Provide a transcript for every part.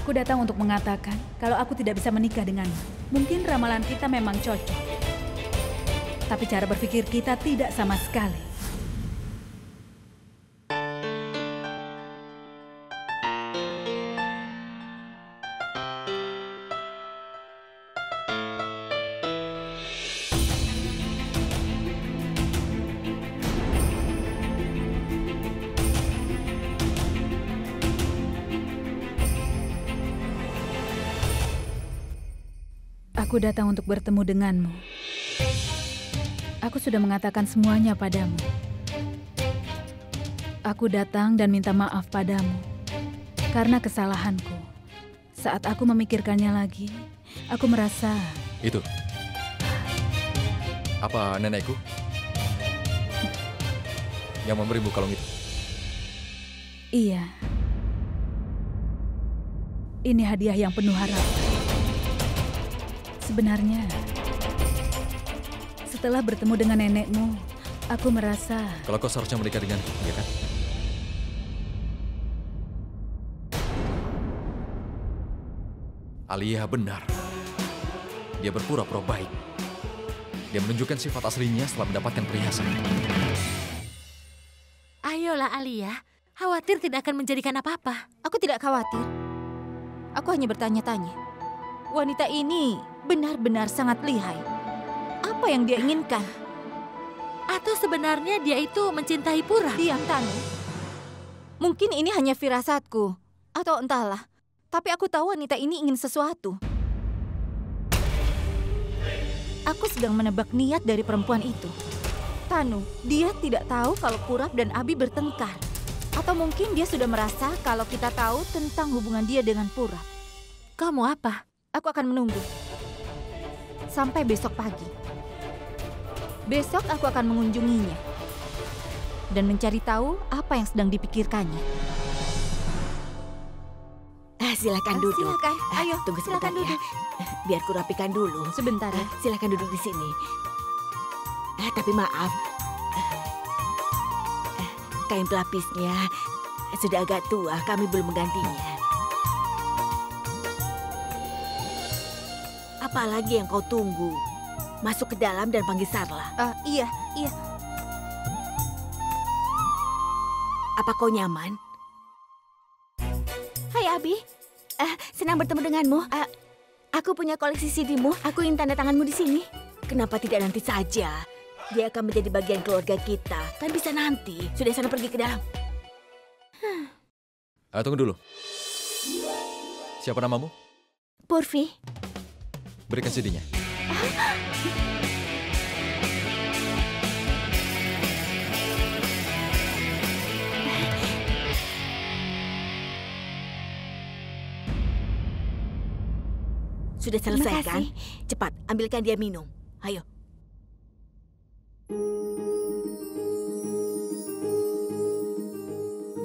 Aku datang untuk mengatakan kalau aku tidak bisa menikah denganmu. Mungkin ramalan kita memang cocok. Tapi cara berpikir kita tidak sama sekali. Aku datang untuk bertemu denganmu. Aku sudah mengatakan semuanya padamu. Aku datang dan minta maaf padamu karena kesalahanku. Saat aku memikirkannya lagi, aku merasa... Itu. Apa nenekku? Yang memberimu kalung itu? Iya. Ini hadiah yang penuh harapan. Sebenarnya, setelah bertemu dengan nenekmu, aku merasa... Kalau kau seharusnya menikah denganku, ya kan? Alia benar. Dia berpura-pura baik. Dia menunjukkan sifat aslinya setelah mendapatkan perhiasan. Ayolah Alia, khawatir tidak akan menjadikan apa-apa. Aku tidak khawatir. Aku hanya bertanya-tanya. Wanita ini benar-benar sangat lihai. Apa yang dia inginkan? Atau sebenarnya dia itu mencintai Pura? Diam, Tanu. Mungkin ini hanya firasatku. Atau entahlah. Tapi aku tahu wanita ini ingin sesuatu. Aku sedang menebak niat dari perempuan itu. Tanu, dia tidak tahu kalau Purap dan Abi bertengkar. Atau mungkin dia sudah merasa kalau kita tahu tentang hubungan dia dengan Purap. Kamu apa? Aku akan menunggu. Sampai besok pagi. Besok aku akan mengunjunginya. Dan mencari tahu apa yang sedang dipikirkannya. Silakan duduk. Silakan, ayo. Tunggu sebentar Silakan ya. duduk. Biar ku rapikan dulu. Sebentar ya. Silakan duduk di sini. Tapi maaf. Kain pelapisnya sudah agak tua, kami belum menggantinya. Apalagi yang kau tunggu? Masuk ke dalam dan panggil Sarla. Iya. Apa kau nyaman? Hai Abi, senang bertemu denganmu. Aku punya koleksi CD-mu. Aku ingin tanda tanganmu di sini. Kenapa tidak nanti saja? Dia akan menjadi bagian keluarga kita. Kan bisa nanti. Sudah sana pergi ke dalam. Tunggu dulu. Siapa namamu? Purvi. Berikan CD-nya. Sudah selesai kan? Cepat, ambilkan dia minum. Ayo.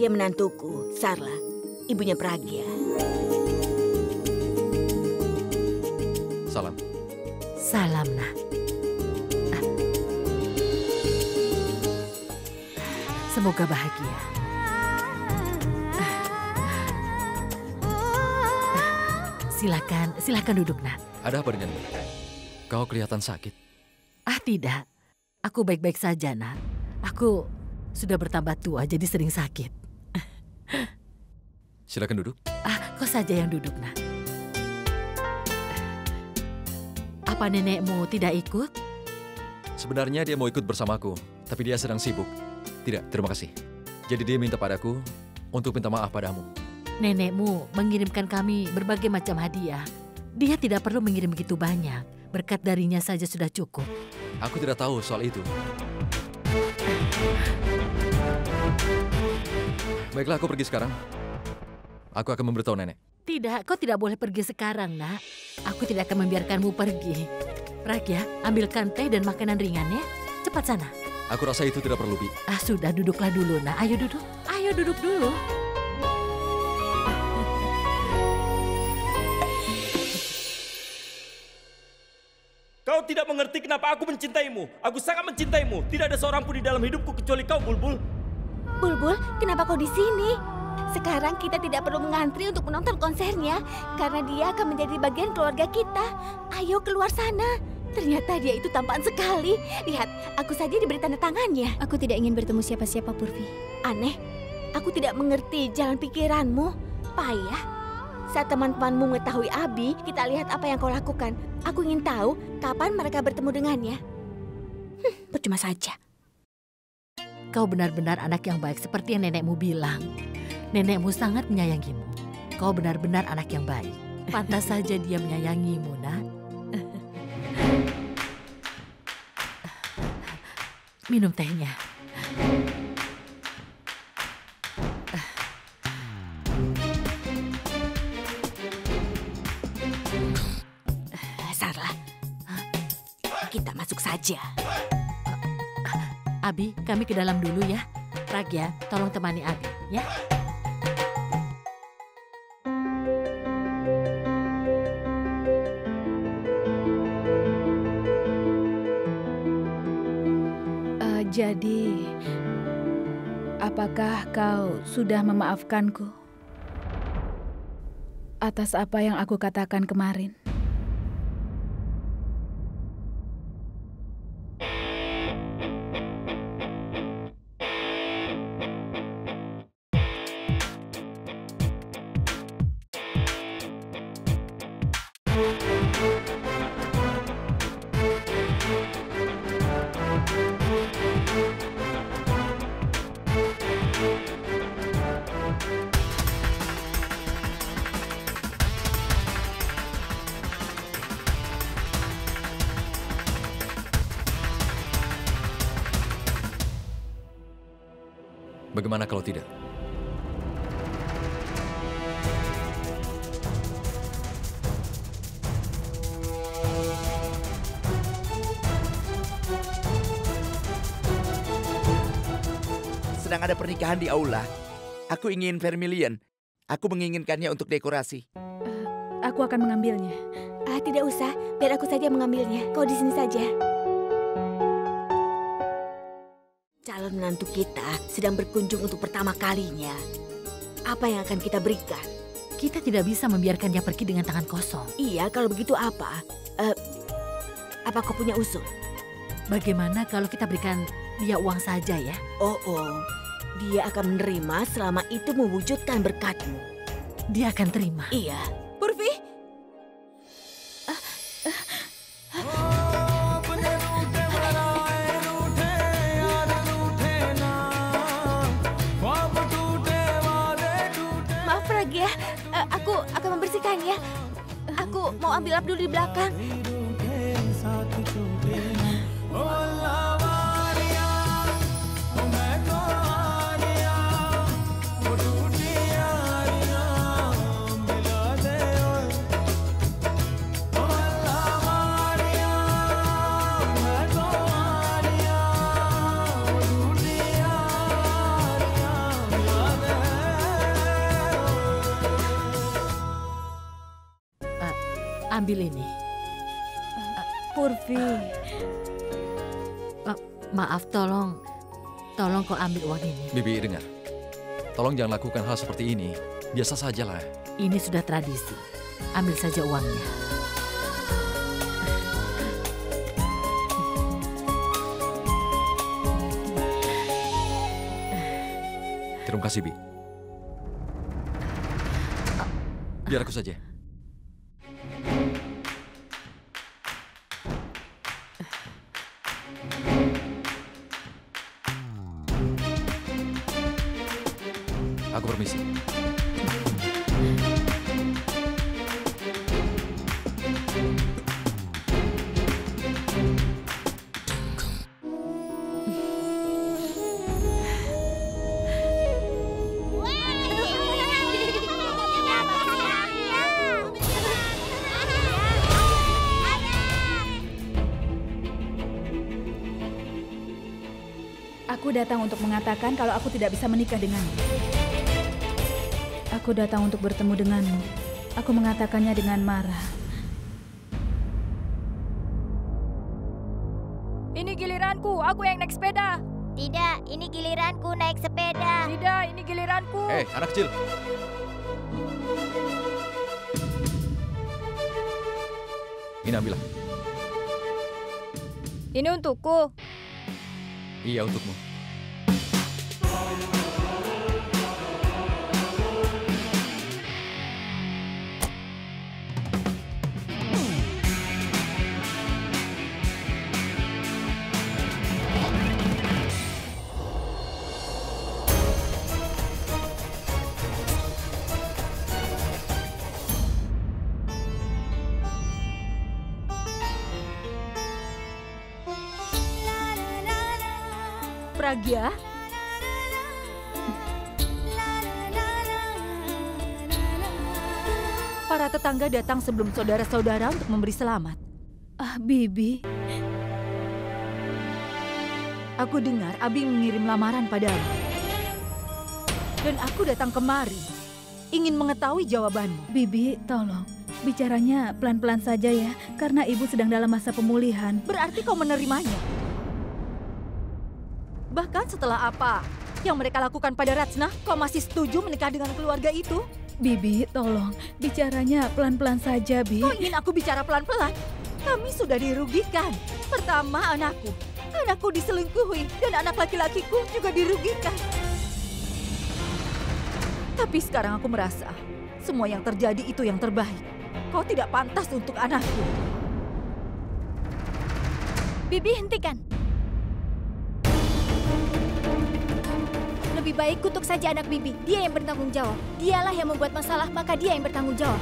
Dia menantuku, Sarla, ibunya Pragya. Salam. Salam, nak. Semoga bahagia. Silakan duduk, nak. Ada apa denganmu? Kau kelihatan sakit. Tidak. Aku baik-baik saja, nak. Aku sudah bertambah tua, jadi sering sakit. Silakan duduk. Kau saja yang duduk, nak. Apa nenekmu tidak ikut? Sebenarnya dia mau ikut bersamaku, tapi dia sedang sibuk. Tidak, terima kasih. Jadi dia minta padaku untuk minta maaf padamu. Nenekmu mengirimkan kami berbagai macam hadiah. Dia tidak perlu mengirim begitu banyak. Berkat darinya saja sudah cukup. Aku tidak tahu soal itu. Baiklah, aku pergi sekarang. Aku akan memberitahu nenek. Tidak, kau tidak boleh pergi sekarang, nak. Aku tidak akan membiarkanmu pergi. Pragya, ambilkan teh dan makanan ringan ya. Cepat sana. Aku rasa itu tidak perlu, Bi. Sudah, duduklah dulu, nak. Ayo duduk. Ayo duduk dulu. Kau tidak mengerti kenapa aku mencintaimu. Aku sangat mencintaimu. Tidak ada seorang pun di dalam hidupku kecuali kau, Bulbul. Bulbul, kenapa kau di sini? Sekarang kita tidak perlu mengantri untuk menonton konsernya karena dia akan menjadi bagian keluarga kita. Ayo keluar sana. Ternyata dia itu tampan sekali. Lihat, aku saja diberi tanda tangannya. Aku tidak ingin bertemu siapa-siapa, Purvi. Aneh, aku tidak mengerti jalan pikiranmu. Payah. Saat teman-temanmu mengetahui Abi, kita lihat apa yang kau lakukan. Aku ingin tahu kapan mereka bertemu dengannya. Percuma saja. Kau benar-benar anak yang baik seperti yang nenekmu bilang. Nenekmu sangat menyayangimu. Kau benar-benar anak yang baik. Pantas saja dia menyayangimu, nak. Minum tehnya. Sarla, kita masuk saja. Abi, kami ke dalam dulu ya. Pragya, tolong temani Abi, ya. Jadi, apakah kau sudah memaafkanku atas apa yang aku katakan kemarin? Bagaimana kalau tidak? Sedang ada pernikahan di aula. Aku ingin vermilion. Aku menginginkannya untuk dekorasi. Aku akan mengambilnya. Tidak usah, biar aku saja mengambilnya. Kau di sini saja. Calon menantu kita sedang berkunjung untuk pertama kalinya. Apa yang akan kita berikan? Kita tidak bisa membiarkannya pergi dengan tangan kosong. Iya, kalau begitu apa? Apa kau punya usul? Bagaimana kalau kita berikan dia uang saja ya? Oh, dia akan menerima selama itu mewujudkan berkatmu. Dia akan terima. Iya. Purvi? Maaf Pragya, aku akan membersihkannya. Aku mau ambil lap dulu di belakang. Ambil ini. Purvi. Maaf, tolong kau ambil uang ini. Bibi, dengar. Tolong jangan lakukan hal seperti ini. Biasa sajalah. Ini sudah tradisi. Ambil saja uangnya. Terima kasih, Bi. Biar aku saja. Aku permisi. Aku datang untuk mengatakan kalau aku tidak bisa menikah denganmu. Aku datang untuk bertemu denganmu. Aku mengatakannya dengan marah. Ini giliranku, aku yang naik sepeda. Tidak, ini giliranku naik sepeda. Tidak, ini giliranku. Anak kecil. Ini ambillah. Ini untukku. Iya, untukmu. Pragya? Para tetangga datang sebelum saudara-saudara untuk memberi selamat. Bibi. Aku dengar Abi mengirim lamaran padamu. Dan aku datang kemari, ingin mengetahui jawabanmu. Bibi, tolong. Bicaranya pelan-pelan saja ya, karena ibu sedang dalam masa pemulihan. Berarti kau menerimanya? Bahkan setelah apa yang mereka lakukan pada Ratna, kau masih setuju menikah dengan keluarga itu? Bibi, tolong. Bicaranya pelan-pelan saja, Bi. Kau ingin aku bicara pelan-pelan? Kami sudah dirugikan. Pertama anakku. Anakku diselingkuhi dan anak laki-lakiku juga dirugikan. Tapi sekarang aku merasa semua yang terjadi itu yang terbaik. Kau tidak pantas untuk anakku. Bibi, hentikan. Lebih baik kutuk saja anak Bibi. Dia yang bertanggung jawab. Dialah yang membuat masalah, maka dia yang bertanggung jawab.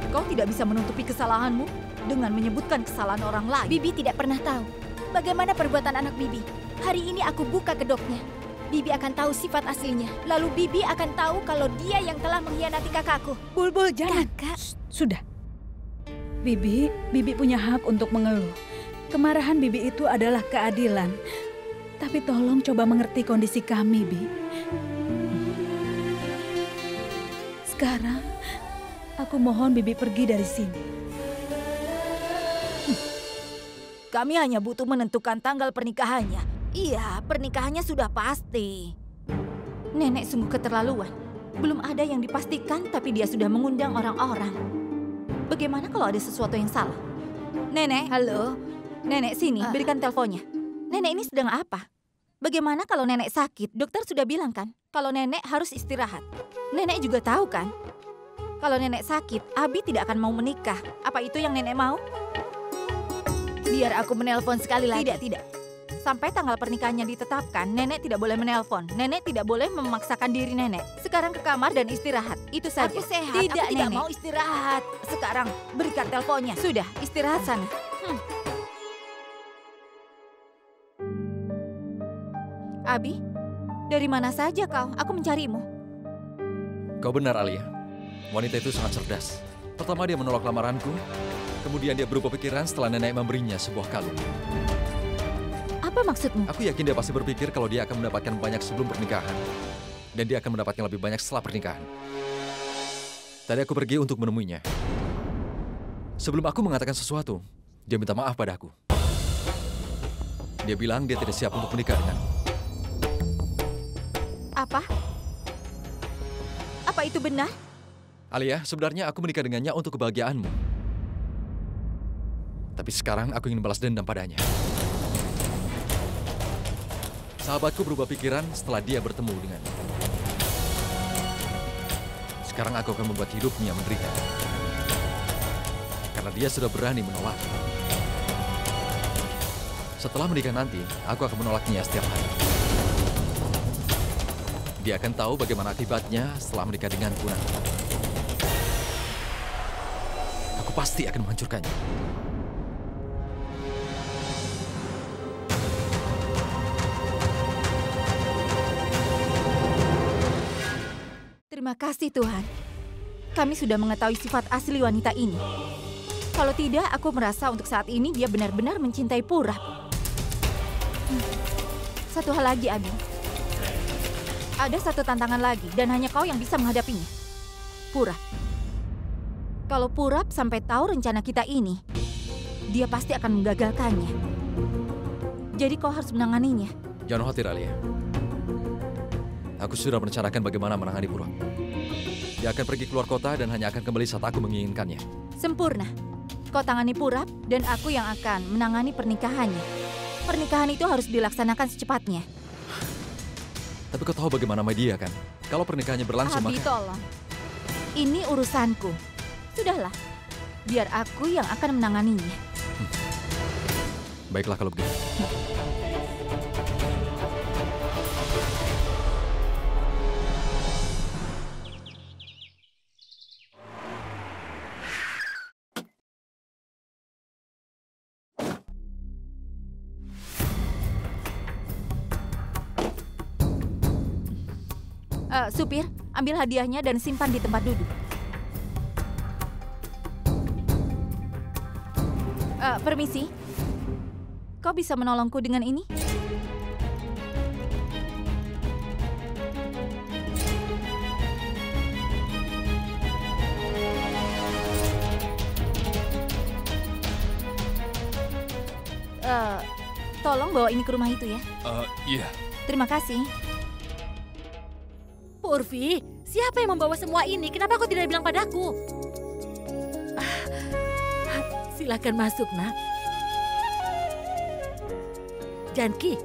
Kau tidak bisa menutupi kesalahanmu dengan menyebutkan kesalahan orang lain. Bibi tidak pernah tahu bagaimana perbuatan anak Bibi. Hari ini aku buka kedoknya. Bibi akan tahu sifat aslinya. Lalu Bibi akan tahu kalau dia yang telah mengkhianati kakakku. Bulbul, jangan. Kakak. Sudah. Bibi punya hak untuk mengeluh. Kemarahan Bibi itu adalah keadilan. Tapi tolong coba mengerti kondisi kami, Bi. Sekarang, aku mohon Bibi pergi dari sini. Kami hanya butuh menentukan tanggal pernikahannya. Iya, pernikahannya sudah pasti. Nenek sungguh keterlaluan. Belum ada yang dipastikan, tapi dia sudah mengundang orang-orang. Bagaimana kalau ada sesuatu yang salah? Nenek, halo. Nenek sini, berikan teleponnya. Nenek ini sedang apa? Bagaimana kalau nenek sakit? Dokter sudah bilang kan, kalau nenek harus istirahat. Nenek juga tahu kan, kalau nenek sakit, Abi tidak akan mau menikah. Apa itu yang nenek mau? Biar aku menelpon sekali lagi. Tidak. Sampai tanggal pernikahannya ditetapkan, nenek tidak boleh menelpon. Nenek tidak boleh memaksakan diri nenek. Sekarang ke kamar dan istirahat. Itu saja. Aku sehat. Tidak, aku tidak mau istirahat. Sekarang berikan teleponnya. Sudah, istirahat sana. Abi, dari mana saja kau? Aku mencarimu. Kau benar, Alia. Wanita itu sangat cerdas. Pertama dia menolak lamaranku, kemudian dia berubah pikiran setelah nenek memberinya sebuah kalung. Apa maksudmu? Aku yakin dia pasti berpikir kalau dia akan mendapatkan banyak sebelum pernikahan. Dan dia akan mendapatkan lebih banyak setelah pernikahan. Tadi aku pergi untuk menemuinya. Sebelum aku mengatakan sesuatu, dia minta maaf padaku. Dia bilang dia tidak siap untuk menikah denganku. Apa itu benar? Alia, sebenarnya aku menikah dengannya untuk kebahagiaanmu. Tapi sekarang aku ingin balas dendam padanya. Sahabatku berubah pikiran setelah dia bertemu dengannya. Sekarang aku akan membuat hidupnya menderita. Karena dia sudah berani menolak. Setelah menikah nanti, aku akan menolaknya setiap hari. Dia akan tahu bagaimana akibatnya setelah menikah denganku nanti. Aku pasti akan menghancurkannya. Terima kasih Tuhan. Kami sudah mengetahui sifat asli wanita ini. Kalau tidak, aku merasa untuk saat ini dia benar-benar mencintai Purap. Satu hal lagi, Abi. Ada satu tantangan lagi, dan hanya kau yang bisa menghadapinya. Purap. Kalau Purap sampai tahu rencana kita ini, dia pasti akan menggagalkannya. Jadi kau harus menanganinya. Jangan khawatir, Alia. Aku sudah merencanakan bagaimana menangani Purap. Dia akan pergi keluar kota dan hanya akan kembali saat aku menginginkannya. Sempurna. Kau tangani Purap dan aku yang akan menangani pernikahannya. Pernikahan itu harus dilaksanakan secepatnya. Tapi kau tahu bagaimana media kan? Kalau pernikahannya berlangsung Abi, maka... tolong. Ini urusanku. Sudahlah. Biar aku yang akan menanganinya. Baiklah kalau begitu. Supir, ambil hadiahnya dan simpan di tempat duduk. Permisi. Kau bisa menolongku dengan ini? Tolong bawa ini ke rumah itu ya. Iya. Terima kasih. Purvi, siapa yang membawa semua ini? Kenapa kau tidak bilang padaku? Silakan masuk, Nak. Janki.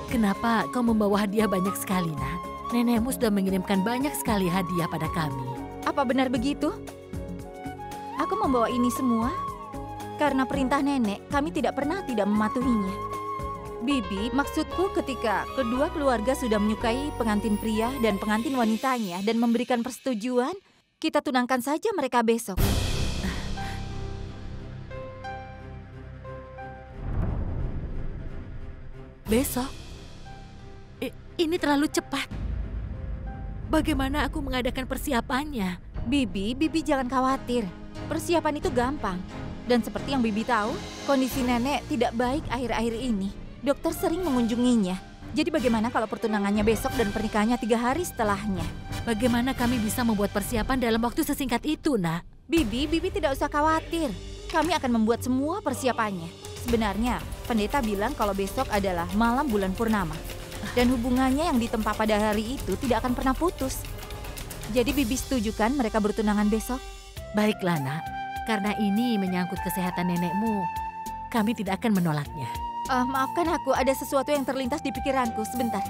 Kenapa kau membawa hadiah banyak sekali, Nak? Nenekmu sudah mengirimkan banyak sekali hadiah pada kami. Apa benar begitu? Aku membawa ini semua karena perintah nenek, kami tidak pernah tidak mematuhinya. Bibi, maksudku ketika kedua keluarga sudah menyukai pengantin pria dan pengantin wanitanya dan memberikan persetujuan, kita tunangkan saja mereka besok. Besok? Ini terlalu cepat. Bagaimana aku mengadakan persiapannya? Bibi jangan khawatir. Persiapan itu gampang. Dan seperti yang Bibi tahu, kondisi nenek tidak baik akhir-akhir ini. Dokter sering mengunjunginya. Jadi bagaimana kalau pertunangannya besok dan pernikahannya 3 hari setelahnya? Bagaimana kami bisa membuat persiapan dalam waktu sesingkat itu, Nak? Bibi tidak usah khawatir. Kami akan membuat semua persiapannya. Sebenarnya, pendeta bilang kalau besok adalah malam bulan purnama. Dan hubungannya yang ditempa pada hari itu tidak akan pernah putus. Jadi Bibi setuju kan mereka bertunangan besok? Baiklah, Nak. Karena ini menyangkut kesehatan nenekmu, kami tidak akan menolaknya. Maafkan aku, ada sesuatu yang terlintas di pikiranku. Sebentar.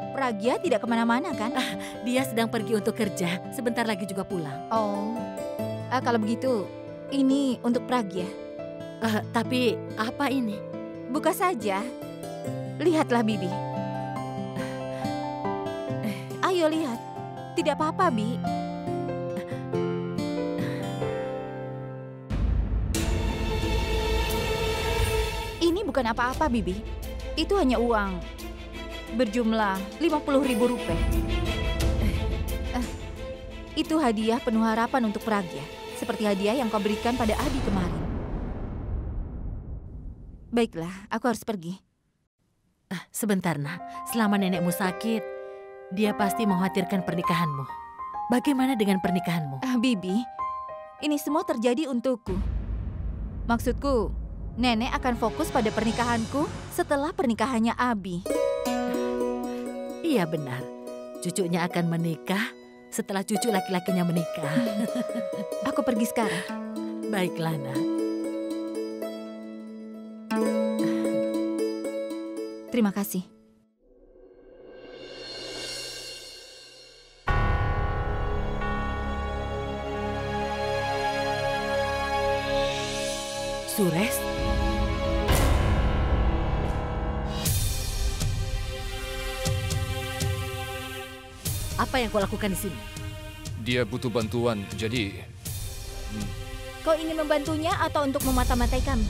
Pragya tidak kemana-mana kan? Dia sedang pergi untuk kerja. Sebentar lagi juga pulang. Oh, kalau begitu, ini untuk Pragya. Tapi apa ini? Buka saja. Lihatlah, Bibi. Ayo lihat. Tidak apa-apa, Bi. Ini bukan apa-apa, Bibi. Itu hanya uang berjumlah 50.000 rupiah. Itu hadiah penuh harapan untuk Pragya. Seperti hadiah yang kau berikan pada Abi kemarin. Baiklah, aku harus pergi. Sebentar, Nak. Selama nenekmu sakit, dia pasti mengkhawatirkan pernikahanmu. Bagaimana dengan pernikahanmu? Bibi, ini semua terjadi untukku. Maksudku, nenek akan fokus pada pernikahanku setelah pernikahannya Abi. Iya benar. Cucunya akan menikah setelah cucu laki-lakinya menikah. Aku pergi sekarang. Baiklah, Nak. Terima kasih. Suresh? Apa yang kau lakukan di sini? Dia butuh bantuan, jadi... Kau ingin membantunya atau untuk memata-matai kami?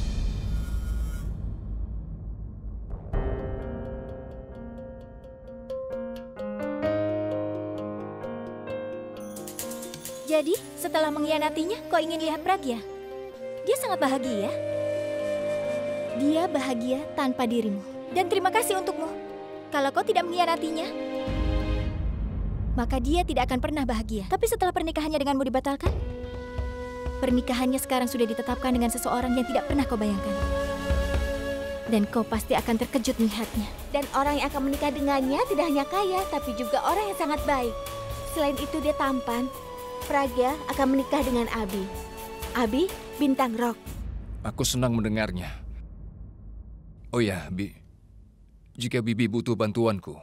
Jadi, setelah mengkhianatinya, kau ingin lihat Pragya? Dia sangat bahagia. Dia bahagia tanpa dirimu. Dan terima kasih untukmu. Kalau kau tidak mengkhianatinya, maka dia tidak akan pernah bahagia. Tapi setelah pernikahannya denganmu dibatalkan, Pernikahannya sekarang sudah ditetapkan dengan seseorang yang tidak pernah kau bayangkan. Dan kau pasti akan terkejut melihatnya. Dan orang yang akan menikah dengannya tidak hanya kaya, tapi juga orang yang sangat baik. Selain itu dia tampan. Pragya akan menikah dengan Abi. Abi, bintang rock. Aku senang mendengarnya. Oh ya, Bi. Jika Bibi butuh bantuanku,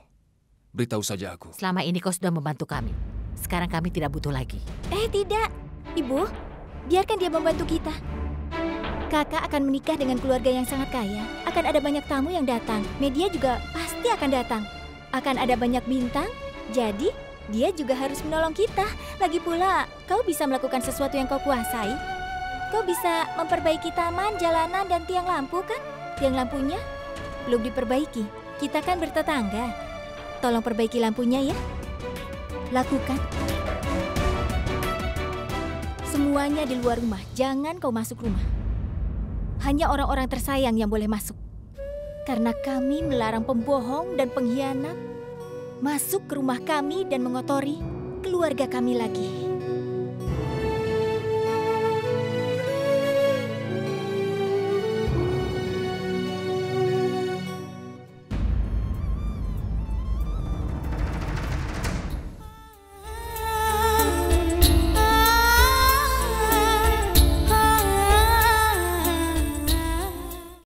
beritahu saja aku. Selama ini kau sudah membantu kami. Sekarang kami tidak butuh lagi. Tidak. Ibu, biarkan dia membantu kita. Kakak akan menikah dengan keluarga yang sangat kaya. Akan ada banyak tamu yang datang. Media juga pasti akan datang. Akan ada banyak bintang. Jadi, dia juga harus menolong kita. Lagi pula, kau bisa melakukan sesuatu yang kau kuasai. Kau bisa memperbaiki taman, jalanan, dan tiang lampu, kan? Tiang lampunya belum diperbaiki. Kita kan bertetangga. Tolong perbaiki lampunya ya. Lakukan. Semuanya di luar rumah. Jangan kau masuk rumah. Hanya orang-orang tersayang yang boleh masuk. Karena kami melarang pembohong dan pengkhianat masuk ke rumah kami dan mengotori keluarga kami lagi.